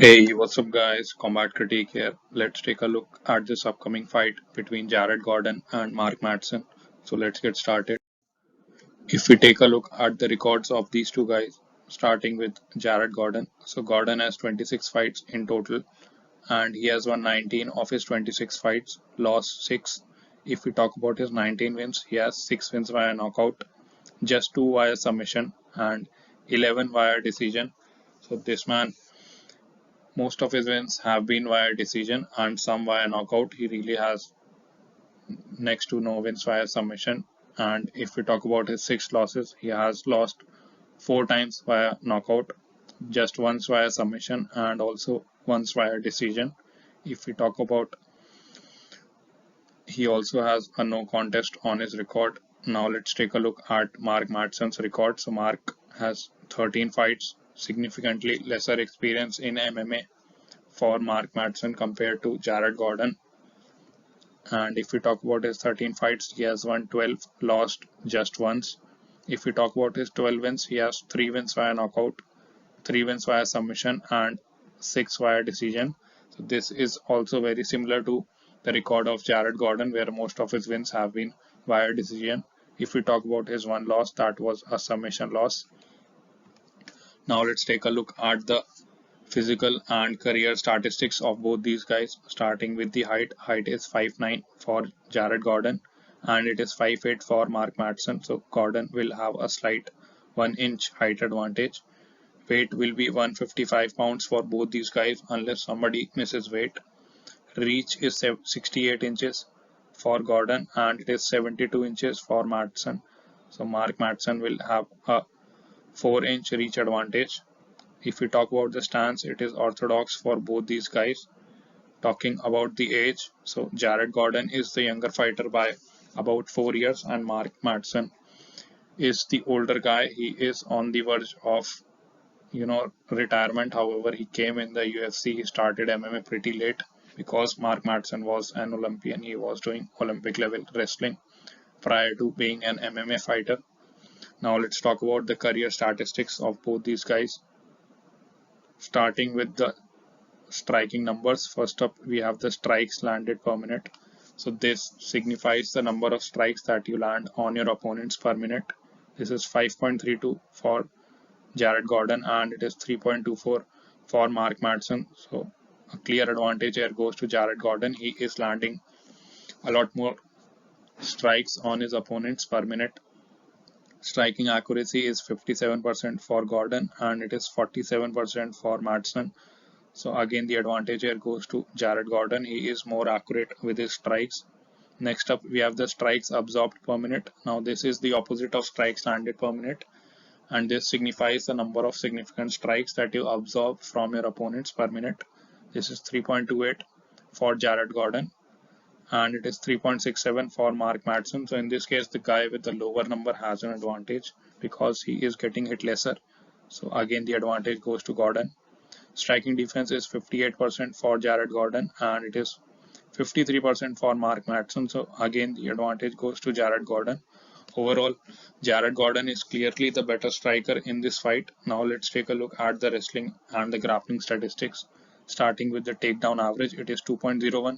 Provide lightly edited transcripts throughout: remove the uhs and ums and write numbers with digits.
Hey, what's up, guys? Combat Critique here. Let's take a look at this upcoming fight between Jared Gordon and Mark Madsen. So let's get started. If we take a look at the records of these two guys, starting with Jared Gordon. So Gordon has 26 fights in total, and he has won 19 of his 26 fights, lost 6. If we talk about his 19 wins, he has 6 wins via knockout, just 2 via submission, and 11 via decision. So this man, most of his wins have been via decision and some via knockout. He really has next to no wins via submission. And if we talk about his 6 losses, he has lost 4 times via knockout, just once via submission, and also once via decision. If we talk about, he also has a no contest on his record. Now let's take a look at Mark Madsen's record. So Mark has 13 fights, significantly lesser experience in MMA for Mark Madsen compared to Jared Gordon. And if we talk about his 13 fights, he has won 12, lost just once. If we talk about his 12 wins, he has 3 wins via knockout, 3 wins via submission, and 6 via decision. So this is also very similar to the record of Jared Gordon, where most of his wins have been via decision. If we talk about his one loss, that was a submission loss. Now let's take a look at the physical and career statistics of both these guys, starting with the height. Height is 5'9" for Jared Gordon and it is 5'8" for Mark Madsen. So Gordon will have a slight 1 inch height advantage. Weight will be 155 pounds for both these guys unless somebody misses weight. Reach is 68 inches for Gordon and it is 72 inches for Madsen. So Mark Madsen will have a 4-inch reach advantage. If we talk about the stance, it is orthodox for both these guys. Talking about the age, so Jared Gordon is the younger fighter by about 4 years and Mark Madsen is the older guy. He is on the verge of retirement. However, he came in the UFC. He started MMA pretty late because Mark Madsen was an Olympian. He was doing Olympic level wrestling prior to being an MMA fighter. Now let's talk about the career statistics of both these guys. Starting with the striking numbers. First up, we have the strikes landed per minute. So this signifies the number of strikes that you land on your opponents per minute. This is 5.32 for Jared Gordon and it is 3.24 for Mark Madsen. So a clear advantage here goes to Jared Gordon. He is landing a lot more strikes on his opponents per minute. Striking accuracy is 57% for Gordon and it is 47% for Madsen. So again, the advantage here goes to Jared Gordon. He is more accurate with his strikes. Next up, we have the strikes absorbed per minute. Now this is the opposite of strikes landed per minute, and this signifies the number of significant strikes that you absorb from your opponents per minute. This is 3.28 for Jared Gordon, and it is 3.67 for Mark Madsen. So in this case, the guy with the lower number has an advantage because he is getting hit lesser. So again, the advantage goes to Gordon. Striking defense is 58% for Jared Gordon and it is 53% for Mark Madsen. So again, the advantage goes to Jared Gordon. Overall, Jared Gordon is clearly the better striker in this fight. Now let's take a look at the wrestling and the grappling statistics. Starting with the takedown average, it is 2.01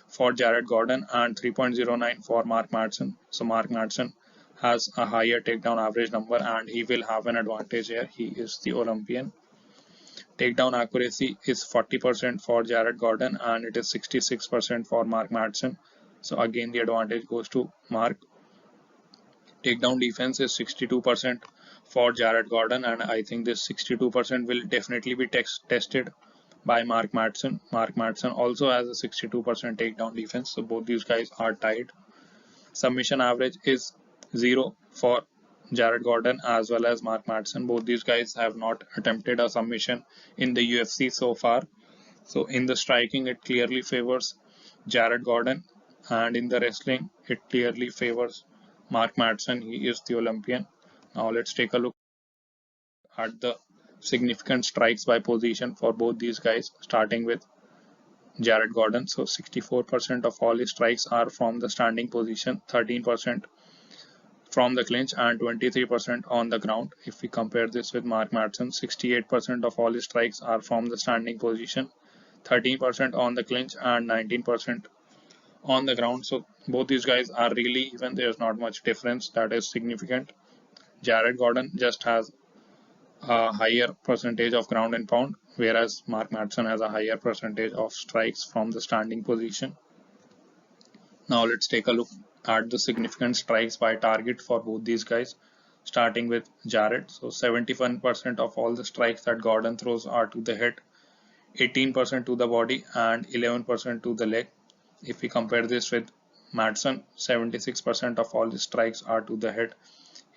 for Jared Gordon and 3.09 for Mark Madsen. So Mark Madsen has a higher takedown average number and he will have an advantage here. He is the Olympian. Takedown accuracy is 40% for Jared Gordon and it is 66% for Mark Madsen. So again, the advantage goes to Mark. Takedown defense is 62% for Jared Gordon and I think this 62% will definitely be tested by Mark Madsen. Mark Madsen also has a 62% takedown defense, so both these guys are tied. Submission average is 0 for Jared Gordon as well as Mark Madsen. Both these guys have not attempted a submission in the UFC so far. So in the striking, it clearly favors Jared Gordon, and in the wrestling, it clearly favors Mark Madsen. He is the Olympian. Now let's take a look at the significant strikes by position for both these guys, starting with Jared Gordon. So 64% of all his strikes are from the standing position, 13% from the clinch and 23% on the ground. If we compare this with Mark Madsen, 68% of all his strikes are from the standing position, 13% on the clinch and 19% on the ground. So both these guys are really even. There's not much difference that is significant. Jared Gordon just has a higher percentage of ground and pound, whereas Mark Madsen has a higher percentage of strikes from the standing position. Now let's take a look at the significant strikes by target for both these guys, starting with Jared. So 71% of all the strikes that Gordon throws are to the head, 18% to the body, and 11% to the leg. If we compare this with Madsen, 76% of all the strikes are to the head,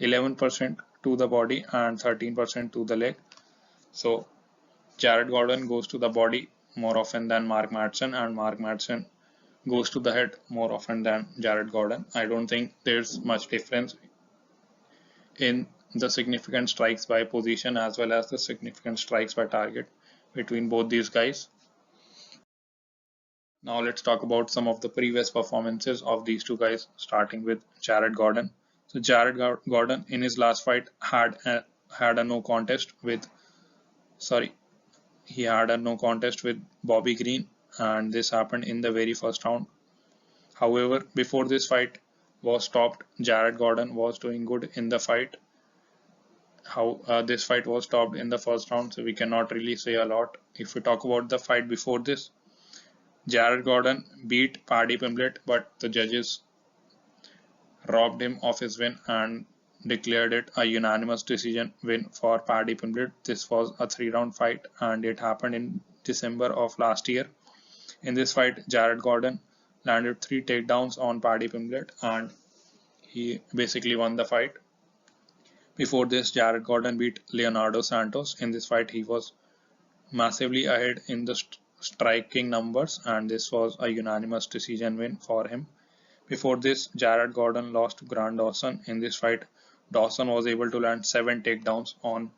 11% to the body, and 13% to the leg. So Jared Gordon goes to the body more often than Mark Madsen, and Mark Madsen goes to the head more often than Jared Gordon. I don't think there's much difference in the significant strikes by position as well as the significant strikes by target between both these guys. Now let's talk about some of the previous performances of these two guys, starting with Jared Gordon. So Jared Gordon in his last fight had a no contest with Bobby Green, and this happened in the very first round. However, before this fight was stopped, Jared Gordon was doing good in the fight. This fight was stopped in the first round, so we cannot really say a lot. If we talk about the fight before this, Jared Gordon beat Paddy Pimblett, but the judges robbed him of his win and declared it a unanimous decision win for Paddy Pimblett. This was a 3-round fight and it happened in December of last year. In this fight, Jared Gordon landed 3 takedowns on Paddy Pimblett and he basically won the fight. Before this, Jared Gordon beat Leonardo Santos. In this fight, he was massively ahead in the striking numbers and this was a unanimous decision win for him. Before this, Jared Gordon lost to Grant Dawson. In this fight, Dawson was able to land 7 takedowns on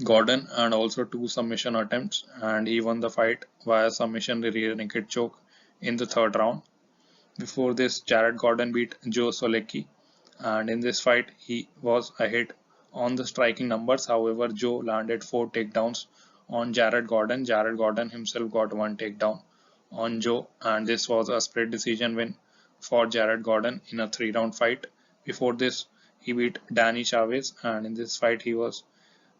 Gordon and also 2 submission attempts, and he won the fight via submission rear naked choke in the 3rd round. Before this, Jared Gordon beat Joe Solecki, and in this fight he was ahead on the striking numbers. However, Joe landed 4 takedowns on Jared Gordon. Jared Gordon himself got 1 takedown on Joe, and this was a split decision win for Jared Gordon in a 3-round fight. Before this, he beat Danny Chavez, and in this fight he was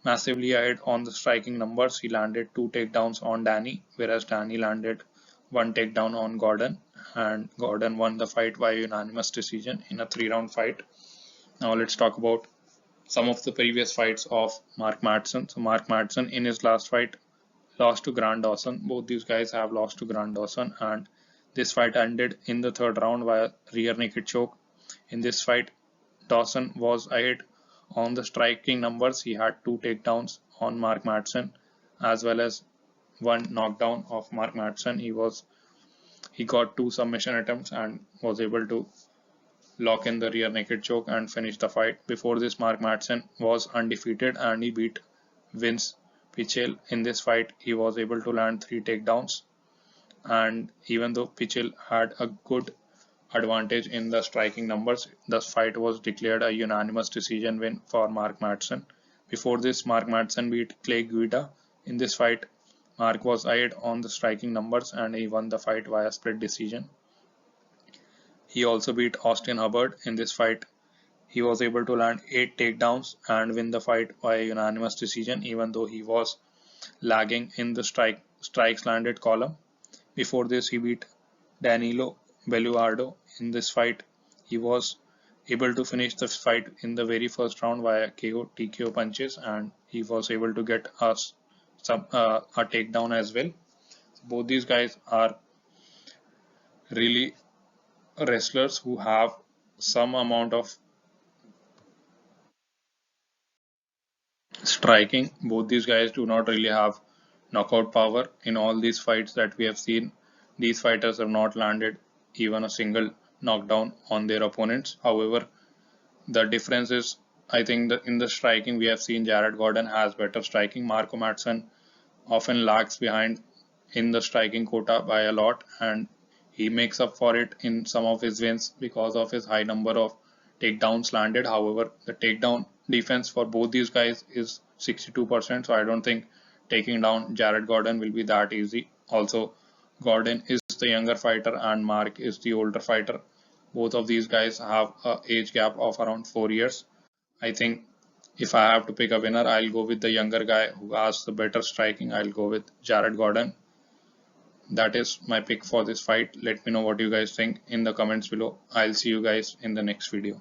massively ahead on the striking numbers. He landed 2 takedowns on Danny, whereas Danny landed 1 takedown on Gordon, and Gordon won the fight by unanimous decision in a 3-round fight. Now let's talk about some of the previous fights of Mark Madsen. So Mark Madsen in his last fight lost to Grant Dawson. Both these guys have lost to Grant Dawson, and this fight ended in the 3rd round via rear naked choke. In this fight, Dawson was ahead on the striking numbers. He had 2 takedowns on Mark Madsen as well as 1 knockdown of Mark Madsen. He got 2 submission attempts and was able to lock in the rear naked choke and finish the fight. Before this, Mark Madsen was undefeated and he beat Vince Pichel. In this fight, he was able to land 3 takedowns, and even though Pichel had a good advantage in the striking numbers, the fight was declared a unanimous decision win for Mark Madsen. Before this, Mark Madsen beat Clay Guida. In this fight, Mark was ahead on the striking numbers and he won the fight via split decision. He also beat Austin Hubbard. In this fight, he was able to land 8 takedowns and win the fight by unanimous decision, even though he was lagging in the strikes landed column. Before this, he beat Danilo Belluardo. In this fight, he was able to finish the fight in the very first round via KO TKO punches, and he was able to get a takedown as well. Both these guys are really wrestlers who have some amount of striking. Both these guys do not really have knockout power. In all these fights that we have seen, these fighters have not landed even a single knockdown on their opponents. However, the difference is, I think that in the striking we have seen Jared Gordon has better striking. Marco Madsen often lags behind in the striking quota by a lot, and he makes up for it in some of his wins because of his high number of takedowns landed. However, the takedown defense for both these guys is 62%, so I don't think taking down Jared Gordon will be that easy. Also, Gordon is the younger fighter and Mark is the older fighter. Both of these guys have a age gap of around 4 years. I think if I have to pick a winner, I'll go with the younger guy who has the better striking. I'll go with Jared Gordon. That is my pick for this fight. Let me know what you guys think in the comments below. I'll see you guys in the next video.